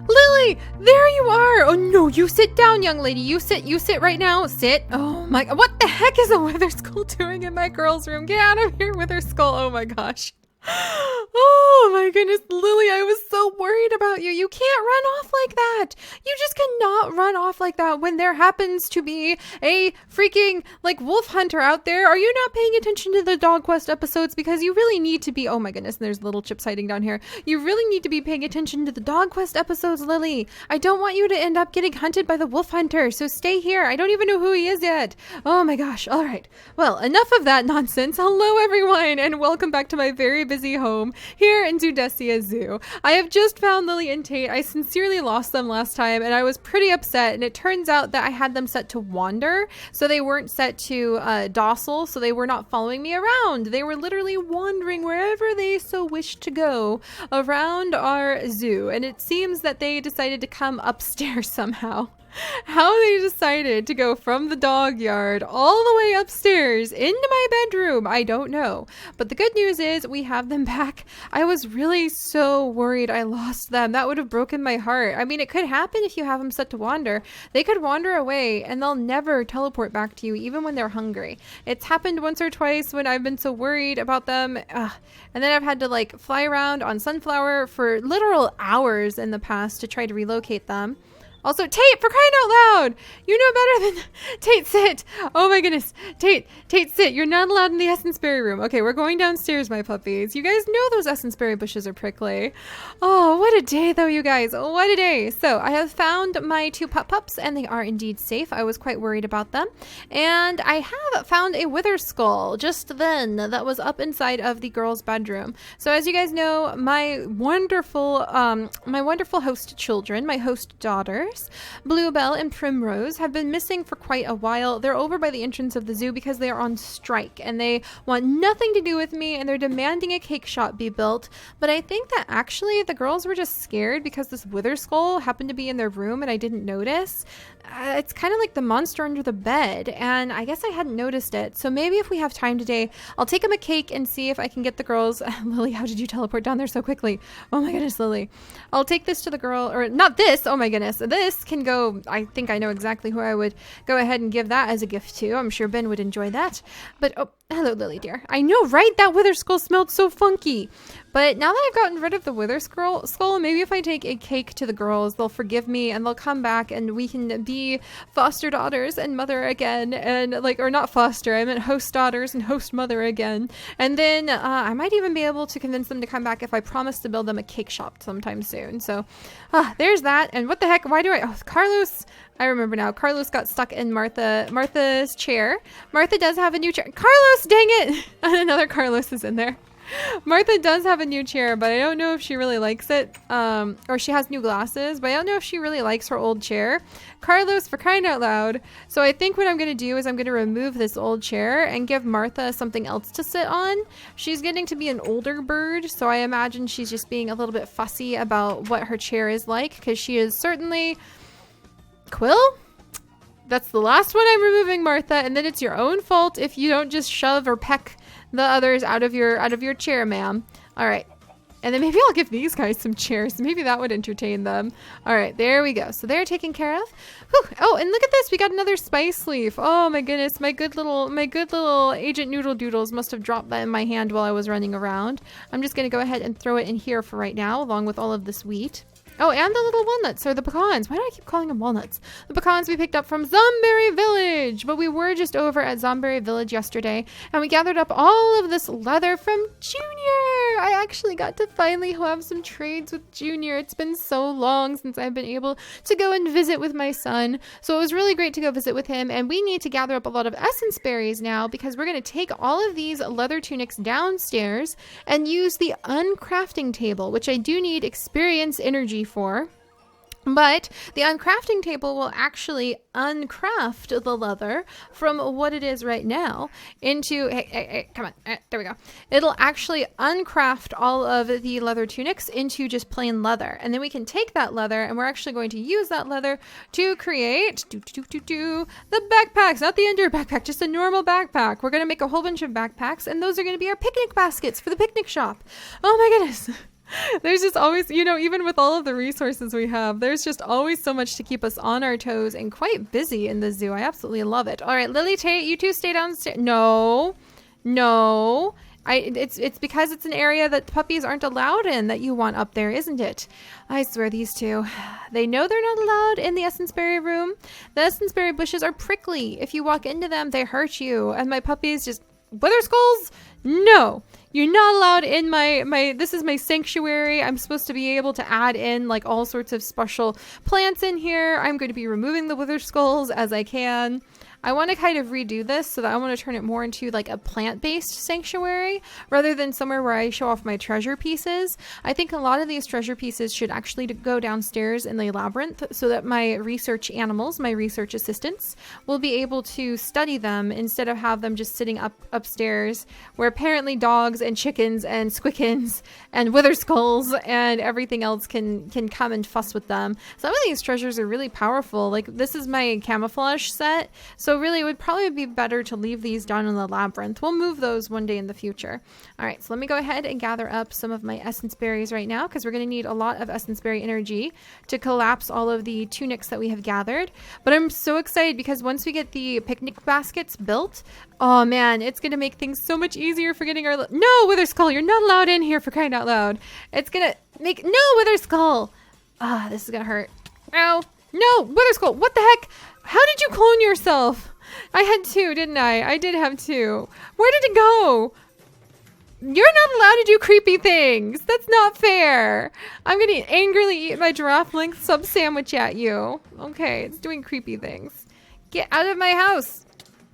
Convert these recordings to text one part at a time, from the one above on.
Lily, there you are. Oh no, you sit down, young lady. You sit right now. Sit. Oh my, what the heck is a wither skull doing in my girl's room? Get out of here, wither skull. Oh my gosh. Oh my goodness, Lily, I was so worried about you. You can't run off like that. You just cannot run off like that when there happens to be a freaking like wolf hunter out there. Are you not paying attention to the Dog Quest episodes? Because you really need to be. Oh my goodness, there's little chips hiding down here. You really need to be paying attention to the Dog Quest episodes, Lily. I don't want you to end up getting hunted by the wolf hunter, so stay here. I don't even know who he is yet. Oh my gosh. All right. Well, enough of that nonsense. Hello, everyone, and welcome back to my very busy home here in Zoodesia Zoo. I have just found Lily and Tate. I sincerely lost them last time and I was pretty upset, and it turns out that I had them set to wander, so they weren't set to docile, so they were not following me around. They were literally wandering wherever they so wished to go around our zoo, and it seems that they decided to come upstairs somehow. How they decided to go from the dog yard all the way upstairs into my bedroom, I don't know. But the good news is we have them back. I was really so worried I lost them. That would have broken my heart. I mean, it could happen if you have them set to wander. They could wander away and they'll never teleport back to you, even when they're hungry. It's happened once or twice when I've been so worried about them. And then I've had to like fly around on Sunflower for literal hours in the past to try to relocate them. Also, Tate, for crying out loud! You know better than... Tate, sit! Oh my goodness. Tate, sit. You're not allowed in the essence berry room. Okay, we're going downstairs, my puppies. You guys know those essence berry bushes are prickly. Oh, what a day, though, you guys. What a day. So, I have found my two pups, and they are indeed safe. I was quite worried about them. And I have found a wither skull just then that was up inside of the girl's bedroom. So, as you guys know, my wonderful host children, my host daughters, Bluebell and Primrose, have been missing for quite a while. They're over by the entrance of the zoo because they are on strike and they want nothing to do with me, and they're demanding a cake shop be built. But I think that actually the girls were just scared because this wither skull happened to be in their room and I didn't notice. It's kind of like the monster under the bed, and I guess I hadn't noticed it. So maybe if we have time today, I'll take them a cake and see if I can get the girls. Lily, how did you teleport down there so quickly? Oh my goodness, Lily. I'll take this to the girl, or not this. Oh my goodness. This can go. I think I know exactly who I would go ahead and give that as a gift to. I'm sure Ben would enjoy that. But oh, hello, Lily dear. I know, right? That wither skull smelled so funky. But now that I've gotten rid of the wither skull, maybe if I take a cake to the girls, they'll forgive me and they'll come back and we can be foster daughters and mother again. And like, or not foster, I meant host daughters and host mother again. And then I might even be able to convince them to come back if I promise to build them a cake shop sometime soon. So there's that. And what the heck? Why do Carlos... I remember now. Carlos got stuck in Martha's chair. Martha does have a new chair. Carlos, dang it! And another Carlos is in there. Martha does have a new chair, but I don't know if she really likes it. Or she has new glasses, but I don't know if she really likes her old chair. Carlos, for crying out loud. So I think what I'm going to do is I'm going to remove this old chair and give Martha something else to sit on. She's getting to be an older bird, so I imagine she's just being a little bit fussy about what her chair is like, because she is certainly... Quill? That's the last one I'm removing, Martha, and then it's your own fault if you don't just shove or peck the others out of your chair, ma'am. All right. And then maybe I'll give these guys some chairs. Maybe that would entertain them. All right, there we go. So they're taken care of. Whew. Oh, and look at this. We got another spice leaf. Oh my goodness. My good little Agent Noodle Doodles must have dropped that in my hand while I was running around. I'm just going to go ahead and throw it in here for right now, along with all of this wheat. Oh, and the little walnuts, or the pecans. Why do I keep calling them walnuts? The pecans we picked up from Zomberry Village. But we were just over at Zomberry Village yesterday, and we gathered up all of this leather from Junior. I actually got to finally have some trades with Junior. It's been so long since I've been able to go and visit with my son. So it was really great to go visit with him, and we need to gather up a lot of essence berries now because we're going to take all of these leather tunics downstairs and use the uncrafting table, which I do need experience energy for. But the uncrafting table will actually uncraft the leather from what it is right now into, hey, come on, there we go. It'll actually uncraft all of the leather tunics into just plain leather. And then we can take that leather and we're actually going to use that leather to create the backpacks, not the Ender backpack, just a normal backpack. We're going to make a whole bunch of backpacks, and those are going to be our picnic baskets for the picnic shop. Oh my goodness. There's just always, you know, even with all of the resources we have, there's just always so much to keep us on our toes and quite busy in the zoo. I absolutely love it. All right, Lily Tate, you two stay downstairs. No, no. It's because it's an area that puppies aren't allowed in that you want up there, isn't it? I swear these two, they know they're not allowed in the essence berry room. The essence berry bushes are prickly. If you walk into them, they hurt you. And my puppies just, wither skulls? No, you're not allowed in this is my sanctuary. I'm supposed to be able to add in like all sorts of special plants in here. I'm going to be removing the wither skulls as I can. I want to kind of redo this so that I want to turn it more into like a plant-based sanctuary rather than somewhere where I show off my treasure pieces. I think a lot of these treasure pieces should actually go downstairs in the labyrinth so that my research animals, my research assistants, will be able to study them instead of have them just sitting upstairs where apparently dogs and chickens and squickens and wither skulls and everything else can come and fuss with them. Some of these treasures are really powerful. Like this is my camouflage set. So really, it would probably be better to leave these down in the labyrinth. We'll move those one day in the future. All right, so let me go ahead and gather up some of my essence berries right now because we're going to need a lot of essence berry energy to collapse all of the tunics that we have gathered. But I'm so excited because once we get the picnic baskets built, oh man, it's going to make things so much easier for getting our... No, Wither Skull, you're not allowed in here for crying out loud. It's going to make... No, Wither Skull! Ah, this is going to hurt. Ow. No, Wither Skull, what the heck? How did you clone yourself? I had two, didn't I? I did have two. Where did it go? You're not allowed to do creepy things. That's not fair. I'm going to angrily eat my giraffe length sub sandwich at you. Okay, it's doing creepy things. Get out of my house.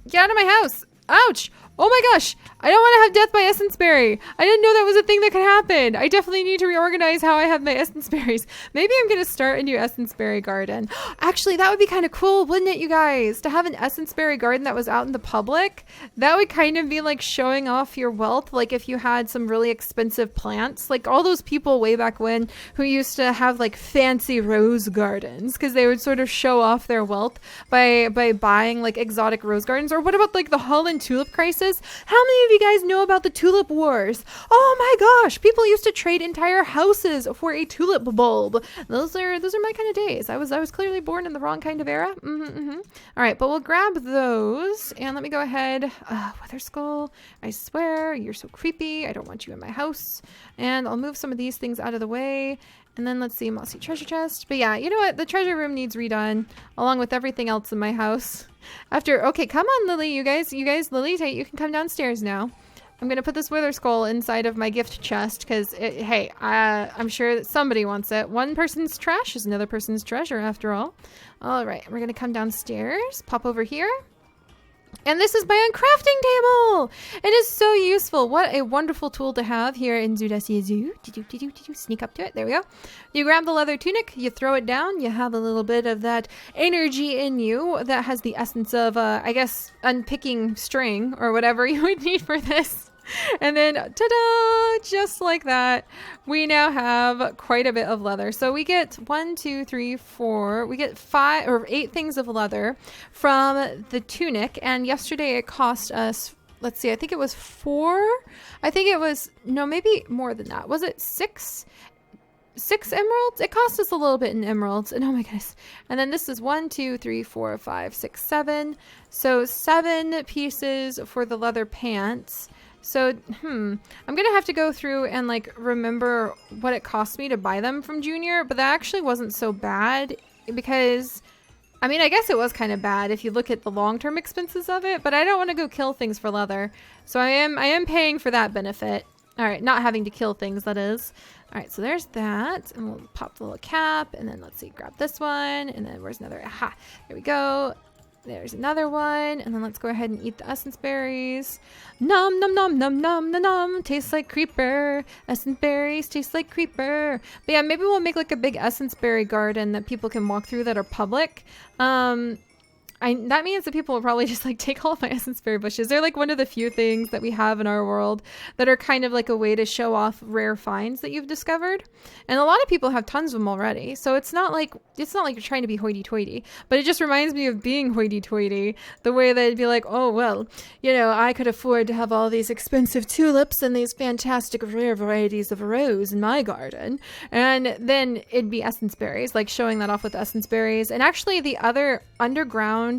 Get out of my house. Ouch. Oh my gosh, I don't want to have death by essence berry. I didn't know that was a thing that could happen. I definitely need to reorganize how I have my essence berries. Maybe I'm going to start a new essence berry garden. Actually, that would be kind of cool, wouldn't it, you guys? To have an essence berry garden that was out in the public. That would kind of be like showing off your wealth. Like if you had some really expensive plants, like all those people way back when who used to have like fancy rose gardens because they would sort of show off their wealth by buying like exotic rose gardens. Or what about like the Holland tulip crisis? How many of you guys know about the tulip wars? Oh my gosh, people used to trade entire houses for a tulip bulb. Those are my kind of days. I was clearly born in the wrong kind of era. All right, but we'll grab those and let me go ahead. Wither Skull, I swear you're so creepy. I don't want you in my house. And I'll move some of these things out of the way. And then let's see, mossy treasure chest. But yeah, you know what? The treasure room needs redone along with everything else in my house. Okay, come on, Lily. You guys, Lily, you can come downstairs now. I'm going to put this wither skull inside of my gift chest because, hey, I'm sure that somebody wants it. One person's trash is another person's treasure after all. All right, we're going to come downstairs, pop over here. And this is my uncrafting table. It is so useful. What a wonderful tool to have here in Zoodesia Zoo. Sneak up to it. There we go. You grab the leather tunic, you throw it down, you have a little bit of that energy in you that has the essence of, I guess, unpicking string or whatever you would need for this. And then, ta-da! Just like that, we now have quite a bit of leather. So we get 1, 2, 3, 4. We get 5 or 8 things of leather from the tunic. And yesterday it cost us, let's see, I think it was 4. I think it was, no, maybe more than that. Was it 6? 6 emeralds? It cost us a little bit in emeralds. And oh my goodness. And then this is 1, 2, 3, 4, 5, 6, 7. So 7 pieces for the leather pants. So, I'm going to have to go through and like remember what it cost me to buy them from Junior, but that actually wasn't so bad because, I mean, I guess it was kind of bad if you look at the long-term expenses of it, but I don't want to go kill things for leather. So I am paying for that benefit. All right, not having to kill things, that is. All right, so there's that, and we'll pop the little cap, and then let's see, grab this one, and then where's another? Aha, there we go. There's another one, and then let's go ahead and eat the essence berries. Nom nom nom nom nom nom nom. Tastes like creeper. Essence berries taste like creeper. But yeah, maybe we'll make like a big essence berry garden that people can walk through that are public. that means that people will probably just like take all of my essence berry bushes. They're like one of the few things that we have in our world that are kind of like a way to show off rare finds that you've discovered. And a lot of people have tons of them already. So it's not like you're trying to be hoity-toity, but it just reminds me of being hoity-toity, the way that it'd be like, oh, well, you know, I could afford to have all these expensive tulips and these fantastic rare varieties of rose in my garden. And then it'd be essence berries, like showing that off with essence berries. And actually the other underground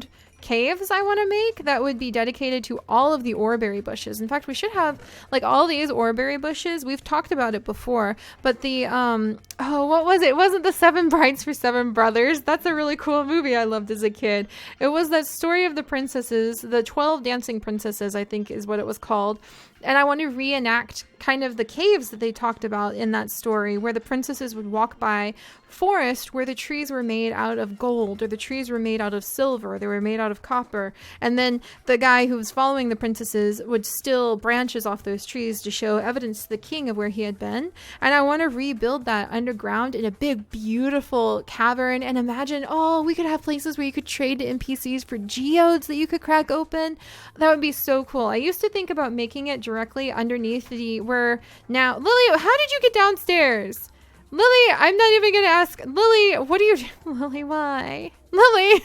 caves I want to make that would be dedicated to all of the oreberry bushes. In fact, we should have like all these oreberry bushes. We've talked about it before, but the what was it? It wasn't the 7 Brides for 7 Brothers. That's a really cool movie I loved as a kid. It was that story of the princesses, the 12 dancing princesses, I think is what it was called. And I want to reenact kind of the caves that they talked about in that story, where the princesses would walk by forest where the trees were made out of gold, or the trees were made out of silver, they were made out of copper. And then the guy who was following the princesses would steal branches off those trees to show evidence to the king of where he had been. And I want to rebuild that underground in a big, beautiful cavern. And imagine, oh, we could have places where you could trade to NPCs for geodes that you could crack open. That would be so cool. I used to think about making it directly underneath where now, Lily, how did you get downstairs? Lily, I'm not even going to ask. Lily, what do you do? Lily, why? Lily!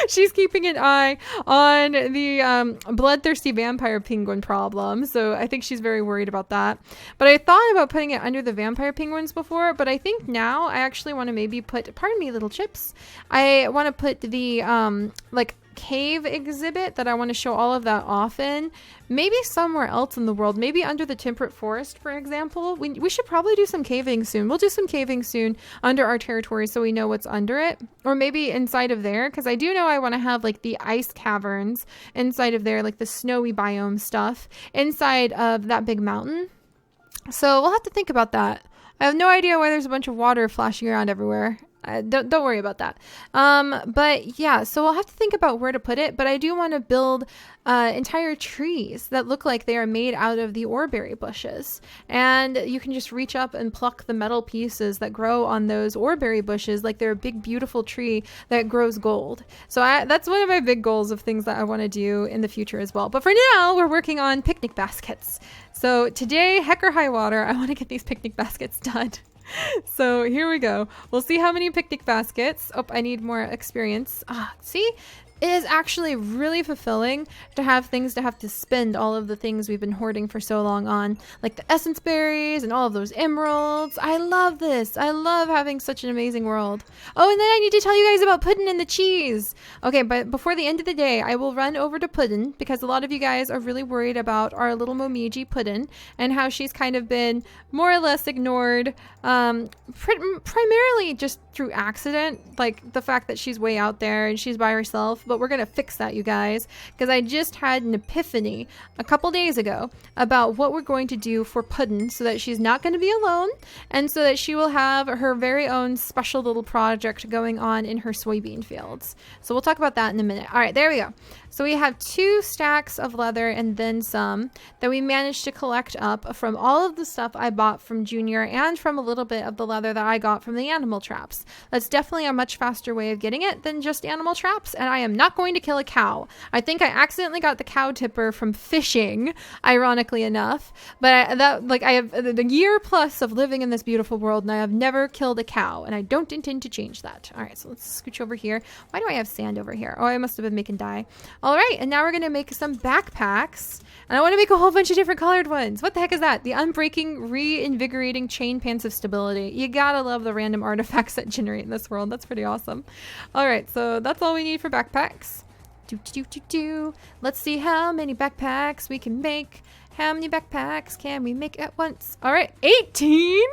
She's keeping an eye on the bloodthirsty vampire penguin problem. So I think she's very worried about that. But I thought about putting it under the vampire penguins before. But I think now I actually want to maybe put, pardon me, little chips. I want to put the like cave exhibit that I want to show all of that off in, maybe somewhere else in the world, maybe under the temperate forest, for example. We should probably do some caving soon. We'll do some caving soon under our territory so we know what's under it, or maybe inside of there, because I do know I want to have like the ice caverns inside of there, like the snowy biome stuff inside of that big mountain. So we'll have to think about that. I have no idea why there's a bunch of water flashing around everywhere. Don't worry about that. But yeah, so we'll have to think about where to put it. But I do want to build entire trees that look like they are made out of the oreberry bushes. And you can just reach up and pluck the metal pieces that grow on those oreberry bushes like they're a big, beautiful tree that grows gold. So that's one of my big goals of things that I want to do in the future as well. But for now, we're working on picnic baskets. So today, heck or high water, I want to get these picnic baskets done. So here we go. We'll see how many picnic baskets. Oh, I need more experience. See? It is actually really fulfilling to have things to have to spend all of the things we've been hoarding for so long on, like the essence berries and all of those emeralds. I love this. I love having such an amazing world. Oh, and then I need to tell you guys about Puddin and the cheese. Okay, but before the end of the day, I will run over to Puddin because a lot of you guys are really worried about our little Momiji Puddin and how she's kind of been more or less ignored, primarily just through accident, like the fact that she's way out there and she's by herself. But we're going to fix that, you guys, because I just had an epiphany a couple days ago about what we're going to do for Puddin so that she's not going to be alone and so that she will have her very own special little project going on in her soybean fields. So we'll talk about that in a minute. All right, there we go. So we have 2 stacks of leather and then some that we managed to collect up from all of the stuff I bought from Junior and from a little bit of the leather that I got from the animal traps. That's definitely a much faster way of getting it than just animal traps, and I am not going to kill a cow. I think I accidentally got the cow tipper from fishing, ironically enough, but I have a year plus of living in this beautiful world and I have never killed a cow, and I don't intend to change that. All right, so let's scooch over here. Why do I have sand over here? Oh, I must have been making dye. All right, and now we're going to make some backpacks, and I want to make a whole bunch of different colored ones. What the heck is that? The unbreaking, reinvigorating chain pants of stability. You gotta love the random artifacts that generate in this world. That's pretty awesome. All right, so that's all we need for backpacks. Let's see how many backpacks we can make. How many backpacks can we make at once? All right, 18.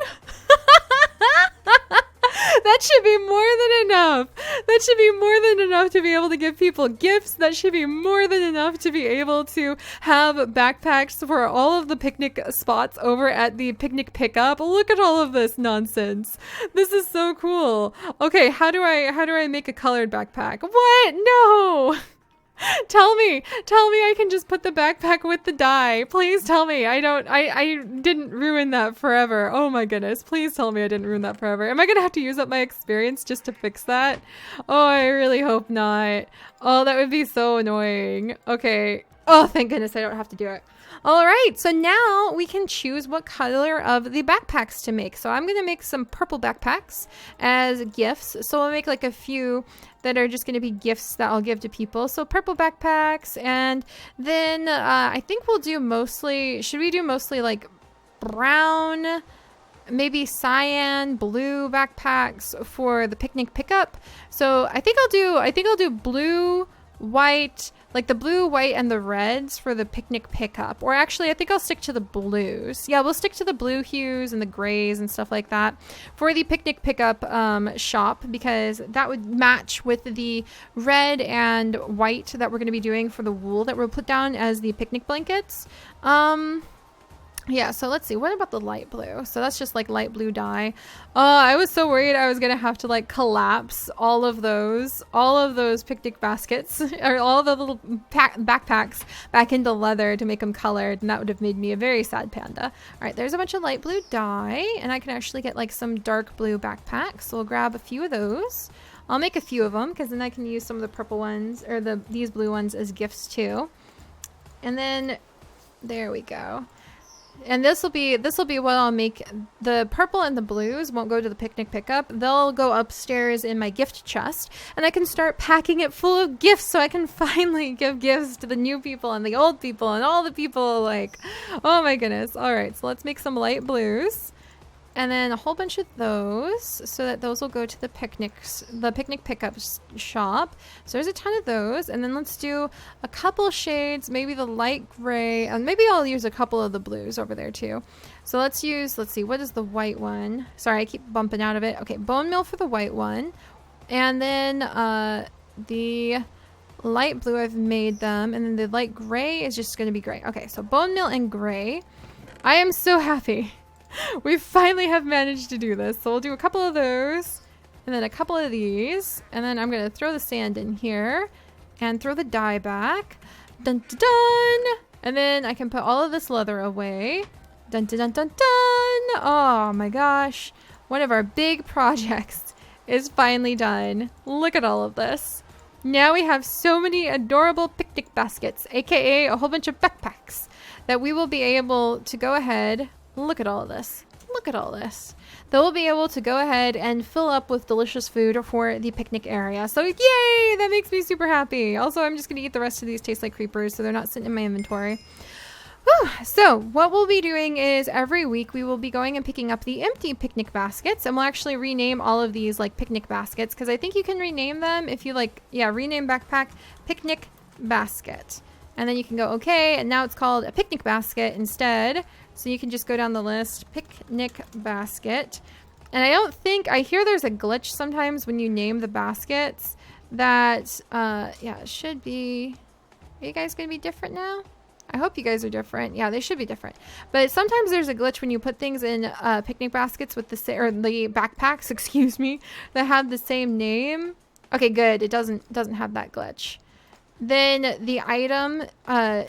That should be more than enough. That should be more than enough to be able to give people gifts. That should be more than enough to be able to have backpacks for all of the picnic spots over at the picnic pickup. Look at all of this nonsense. This is so cool. Okay, how do I make a colored backpack? What? No. Tell me I can just put the backpack with the dye. Please tell me I didn't ruin that forever. Oh my goodness. Please tell me I didn't ruin that forever. Am I going to have to use up my experience just to fix that? Oh, I really hope not. Oh, that would be so annoying. Okay. Oh, thank goodness I don't have to do it. All right, so now we can choose what color of the backpacks to make. So I'm going to make some purple backpacks as gifts. So we'll make like a few that are just going to be gifts that I'll give to people. So purple backpacks, and then I think we'll do mostly, should we do mostly like brown, maybe cyan, blue backpacks for the picnic pickup? So I think I'll do blue, white, like the blue, white, and the reds for the picnic pickup. Or actually, I think I'll stick to the blues. Yeah, we'll stick to the blue hues and the grays and stuff like that for the picnic pickup shop, because that would match with the red and white that we're going to be doing for the wool that we'll put down as the picnic blankets. Yeah, so let's see. What about the light blue? So that's just like light blue dye. I was so worried I was going to have to like collapse all of those picnic baskets or all the little backpacks back into leather to make them colored. And that would have made me a very sad panda. All right, there's a bunch of light blue dye, and I can actually get like some dark blue backpacks. So we'll grab a few of those. I'll make a few of them because then I can use some of the purple ones or these blue ones as gifts too. And then there we go. And this will be what I'll make. The purple and the blues won't go to the picnic pickup. They'll go upstairs in my gift chest, and I can start packing it full of gifts so I can finally give gifts to the new people and the old people and all the people, like, oh my goodness. All right, so let's make some light blues. And then a whole bunch of those, so that those will go to the picnic pickup shop. So there's a ton of those. And then let's do a couple shades, maybe the light gray, and maybe I'll use a couple of the blues over there too. So let's see, what is the white one? Sorry, I keep bumping out of it. Okay, bone meal for the white one. And then the light blue, I've made them. And then the light gray is just going to be gray. Okay, so bone meal and gray. I am so happy. We finally have managed to do this. So we'll do a couple of those and then a couple of these. And then I'm going to throw the sand in here and throw the dye back. Dun, dun, dun. And then I can put all of this leather away. Dun, dun, dun, dun, dun. Oh my gosh. One of our big projects is finally done. Look at all of this. Now we have so many adorable picnic baskets, aka a whole bunch of backpacks, that we will be able to go ahead. Look at all of this. Look at all this. They'll be able to go ahead and fill up with delicious food for the picnic area. So yay! That makes me super happy. Also, I'm just going to eat the rest of these. Taste like creepers, so they're not sitting in my inventory. Whew. So what we'll be doing is every week we will be going and picking up the empty picnic baskets, and we'll actually rename all of these like picnic baskets, because I think you can rename them if you like, yeah, rename backpack picnic basket. And then you can go, okay, and now it's called a picnic basket instead. So you can just go down the list, picnic basket. And I hear there's a glitch sometimes when you name the baskets that, yeah, it should be, are you guys going to be different now? I hope you guys are different. Yeah, they should be different. But sometimes there's a glitch when you put things in picnic baskets with the backpacks, excuse me, that have the same name. Okay, good. It doesn't have that glitch. Then the item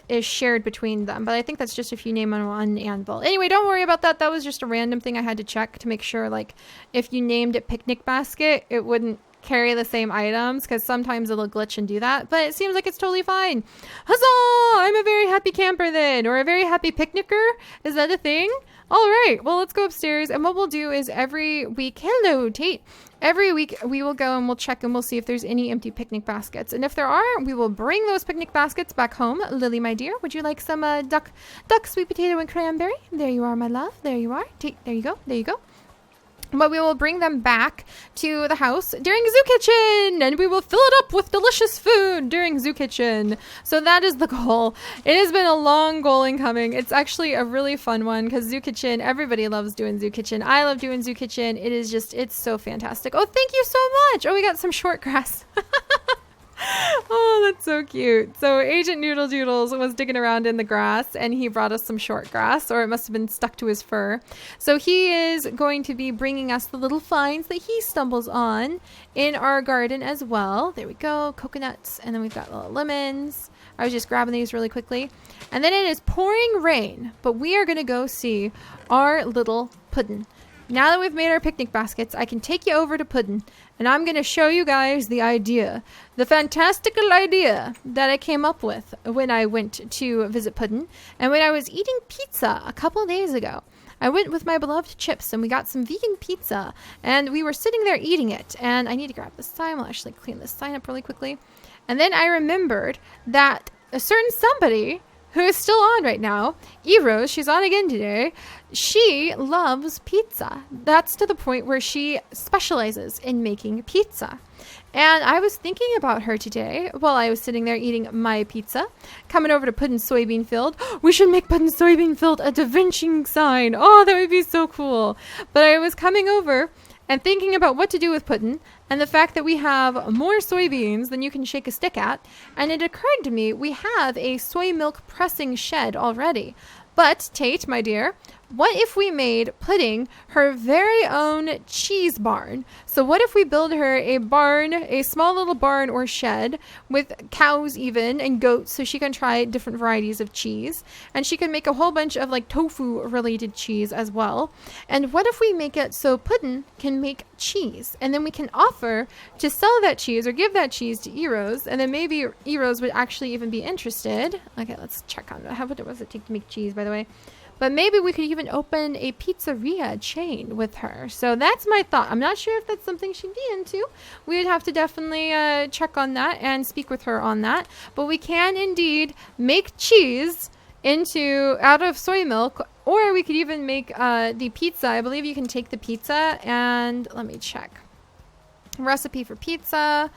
is shared between them, but I think that's just if you name on one anvil. Anyway, don't worry about that. That was just a random thing I had to check to make sure, like, if you named it picnic basket, it wouldn't carry the same items, because sometimes it'll glitch and do that, but it seems like it's totally fine. Huzzah! I'm a very happy camper then, or a very happy picnicker. Is that a thing? All right, well, let's go upstairs, and what we'll do is every week, hello, Tate. Every week we will go and we'll check and we'll see if there's any empty picnic baskets. And if there are, we will bring those picnic baskets back home. Lily, my dear, would you like some duck, sweet potato, and cranberry? There you are, my love. There you are. Tate, there you go. There you go. But we will bring them back to the house during Zoo Kitchen, and we will fill it up with delicious food during Zoo Kitchen. So that is the goal. It has been a long goal in coming. It's actually a really fun one, because Zoo Kitchen, everybody loves doing Zoo Kitchen. I love doing Zoo Kitchen. It is just, it's so fantastic. Oh, thank you so much. Oh, we got some short grass. Oh, that's so cute. So Agent Noodle Doodles was digging around in the grass and he brought us some short grass, or it must have been stuck to his fur. So he is going to be bringing us the little finds that he stumbles on in our garden as well. There we go, coconuts, and then we've got little lemons. I was just grabbing these really quickly. And then it is pouring rain, but we are going to go see our little Puddin. Now that we've made our picnic baskets, I can take you over to Puddin, and I'm going to show you guys the fantastical idea that I came up with when I went to visit Puddin, and when I was eating pizza a couple days ago. I went with my beloved Chips, and we got some vegan pizza, and we were sitting there eating it, and I need to grab this sign. I'll actually clean this sign up really quickly. And then I remembered that a certain somebody who is still on right now, Eros, she's on again today, she loves pizza. That's to the point where she specializes in making pizza. And I was thinking about her today while I was sitting there eating my pizza, coming over to Puddin Soybean Field. We should make Puddin Soybean Field a Da Vinci sign. Oh, that would be so cool. But I was coming over and thinking about what to do with Puddin, and the fact that we have more soybeans than you can shake a stick at, and it occurred to me we have a soy milk pressing shed already. But, Tate, my dear, what if we made Pudding her very own cheese barn? So what if we build her a barn, a small little barn or shed with cows even and goats, so she can try different varieties of cheese, and she can make a whole bunch of like tofu related cheese as well. And what if we make it so Puddin can make cheese, and then we can offer to sell that cheese or give that cheese to Eros, and then maybe Eros would actually even be interested. Okay, let's check on that. How much does it take to make cheese, by the way? But maybe we could even open a pizzeria chain with her. So that's my thought. I'm not sure if that's something she'd be into. We would have to definitely check on that and speak with her on that. But we can indeed make cheese out of soy milk, or we could even make the pizza. I believe you can take the pizza and let me check. Recipe for pizza.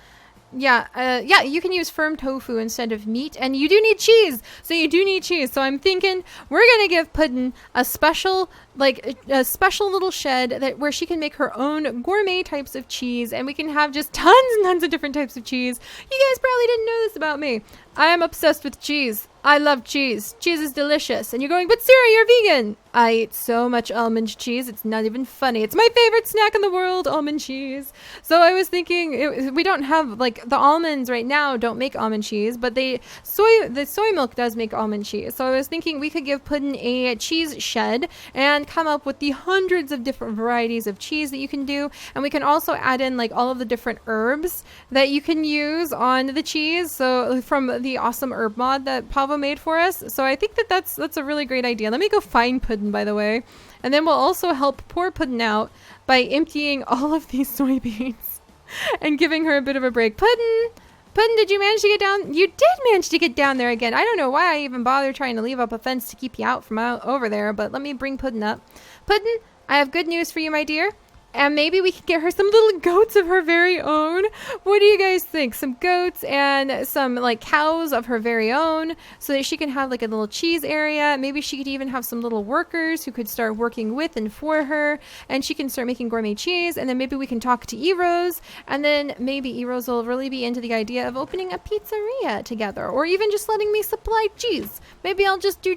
Yeah, you can use firm tofu instead of meat, and you do need cheese. So I'm thinking we're gonna give Puddin a special little shed where she can make her own gourmet types of cheese, and we can have just tons and tons of different types of cheese. You guys probably didn't know this about me. I am obsessed with cheese. I love cheese. Cheese is delicious. And you're going, but Seri, you're vegan. I eat so much almond cheese. It's not even funny. It's my favorite snack in the world, almond cheese. So I was thinking, we don't have, the almonds right now don't make almond cheese, but the soy milk does make almond cheese. So I was thinking we could give Puddin a cheese shed and come up with the hundreds of different varieties of cheese that you can do. And we can also add in, all of the different herbs that you can use on the cheese. So from the awesome herb mod that Pavo made for us. So I think that's a really great idea. Let me go find Puddin, by the way. And then we'll also help pour Puddin out by emptying all of these soybeans and giving her a bit of a break. Puddin, did you manage to get down? You did manage to get down there again. I don't know why I even bother trying to leave up a fence to keep you out from over there, but let me bring Puddin up. Puddin, I have good news for you, my dear. And maybe we could get her some little goats of her very own. What do you guys think? Some goats and some cows of her very own, so that she can have a little cheese area. Maybe she could even have some little workers who could start working with and for her, and she can start making gourmet cheese. And then maybe we can talk to Eros, and then maybe Eros will really be into the idea of opening a pizzeria together, or even just letting me supply cheese. Maybe I'll just do,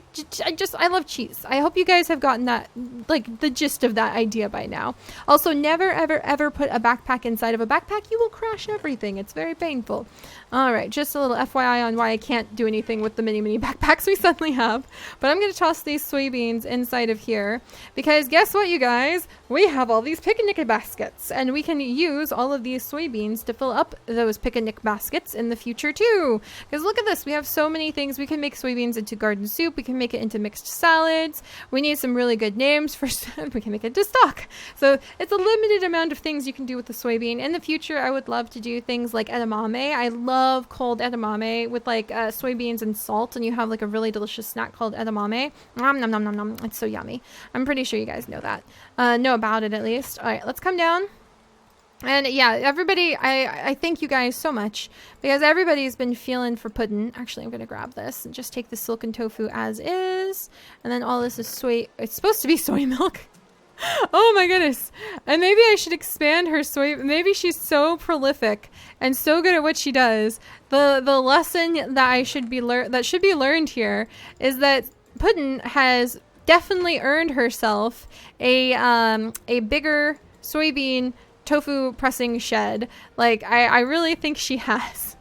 I love cheese. I hope you guys have gotten that, the gist of that idea by now. Also, never, ever, ever put a backpack inside of a backpack. You will crash everything. It's very painful. All right, just a little FYI on why I can't do anything with the mini backpacks we suddenly have. But I'm going to toss these soybeans inside of here, because guess what, you guys? We have all these Pic-a-Nic baskets, and we can use all of these soybeans to fill up those Pic-a-Nic baskets in the future too. Because look at this. We have so many things. We can make soybeans into garden soup. We can make it into mixed salads. We need some really good names for we can make it into stock. So it's a limited amount of things you can do with the soybean. In the future, I would love to do things like edamame. I love cold edamame with soybeans and salt, and you have a really delicious snack called edamame. Nom nom nom nom nom. It's so yummy. I'm pretty sure you guys know that. Know about it at least. All right, let's come down. And yeah, everybody, I thank you guys so much, because everybody's been feeling for Puddin. Actually, I'm going to grab this and just take the silken tofu as is. And then all this is it's supposed to be soy milk. Oh my goodness. And maybe I should expand her maybe she's so prolific and so good at what she does. The lesson that should be learned here is that Puddin has definitely earned herself a bigger soybean tofu pressing shed. Like, I really think she has.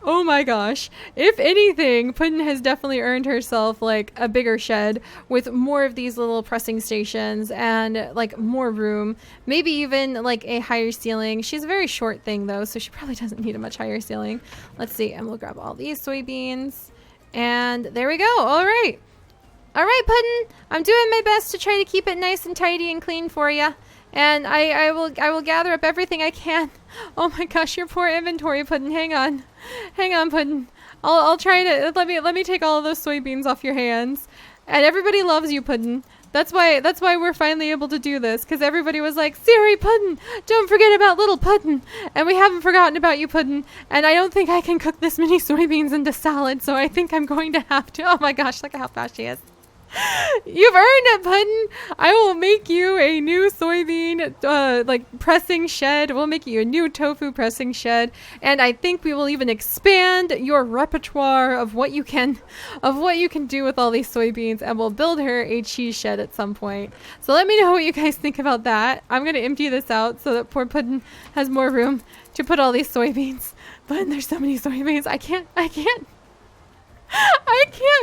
Oh my gosh. If anything, Puddin has definitely earned herself like a bigger shed with more of these little pressing stations and like more room. Maybe even like a higher ceiling. She's a very short thing though, so she probably doesn't need a much higher ceiling. Let's see, and we'll grab all these soybeans. And there we go. All right. All right, Puddin. I'm doing my best to try to keep it nice and tidy and clean for you. And I will gather up everything I can. Oh my gosh, your poor inventory, Puddin. Hang on, Puddin. I'll try to let me take all of those soybeans off your hands. And everybody loves you, Puddin. That's why we're finally able to do this, because everybody was like, Seri, Puddin, don't forget about little Puddin. And we haven't forgotten about you, Puddin. And I don't think I can cook this many soybeans into salad, so I think I'm going to have to. Oh my gosh, look at how fast she is. You've earned it, Puddin. I will make you a new soybean like pressing shed. We'll make you a new tofu pressing shed, and I think we will even expand your repertoire of what you can do with all these soybeans, and we'll build her a cheese shed at some point. So let me know what you guys think about that. I'm gonna empty this out so that poor Puddin has more room to put all these soybeans. But there's so many soybeans. I can't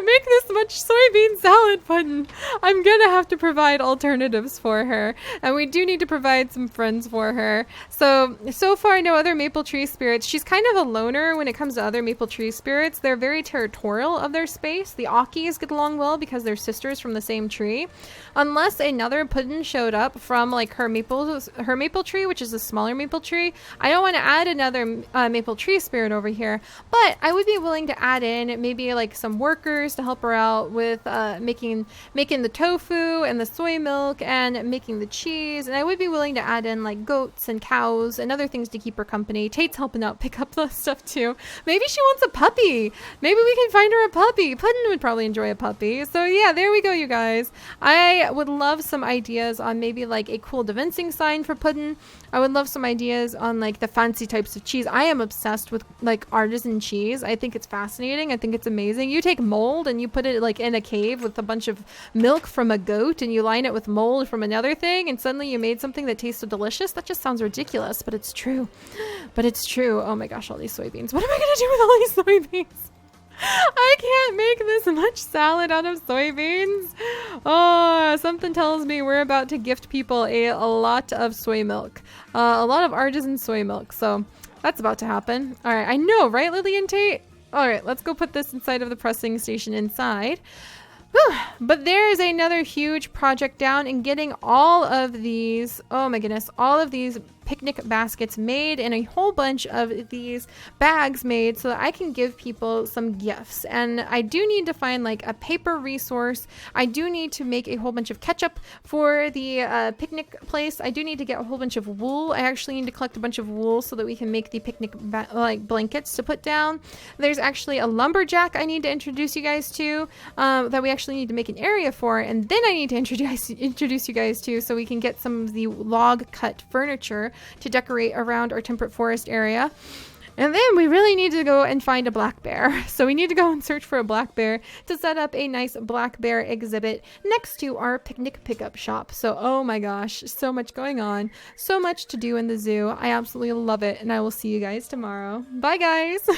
make this much soybean salad, Puddin. I'm gonna have to provide alternatives for her. And we do need to provide some friends for her. So far, no other maple tree spirits. She's kind of a loner when it comes to other maple tree spirits. They're very territorial of their space. The Akis get along well because they're sisters from the same tree. Unless another Puddin showed up from like her maple tree, which is a smaller maple tree. I don't want to add another maple tree spirit over here. But I would be willing to add in maybe like some workers to help her out with making the tofu and the soy milk and making the cheese. And I would be willing to add in like goats and cows and other things to keep her company. Tate's helping out pick up the stuff too. Maybe she wants a puppy. Maybe we can find her a puppy. Puddin would probably enjoy a puppy. So yeah, there we go, you guys. I would love some ideas on maybe like a cool divincing sign for Puddin. I would love some ideas on like the fancy types of cheese. I am obsessed with like artisan cheese. I think it's fascinating. I think it's amazing. You take mold and you put it like in a cave with a bunch of milk from a goat and you line it with mold from another thing and suddenly you made something that tastes so delicious. That just sounds ridiculous, but it's true. Oh my gosh, all these soybeans. What am I going to do with all these soybeans? I can't make this much salad out of soybeans. Oh, something tells me we're about to gift people a lot of soy milk. A lot of artisan soy milk. So that's about to happen. All right, I know, right, Lily and Tate? All right, let's go put this inside of the pressing station inside. Whew. But there is another huge project down in getting all of these, oh my goodness, all of these picnic baskets made and a whole bunch of these bags made so that I can give people some gifts. And I do need to find like a paper resource. I do need to make a whole bunch of ketchup for the picnic place. I do need to get a whole bunch of wool. I actually need to collect a bunch of wool so that we can make the picnic like blankets to put down. There's actually a lumberjack I need to introduce you guys to that we actually need to make an area for, and then I need to introduce you guys to so we can get some of the log cut furniture to decorate around our temperate forest area. And then we really need to go and find a black bear. So we need to go and search for a black bear to set up a nice black bear exhibit next to our picnic pickup shop. So, oh my gosh, so much going on. So much to do in the zoo. I absolutely love it. And I will see you guys tomorrow. Bye, guys.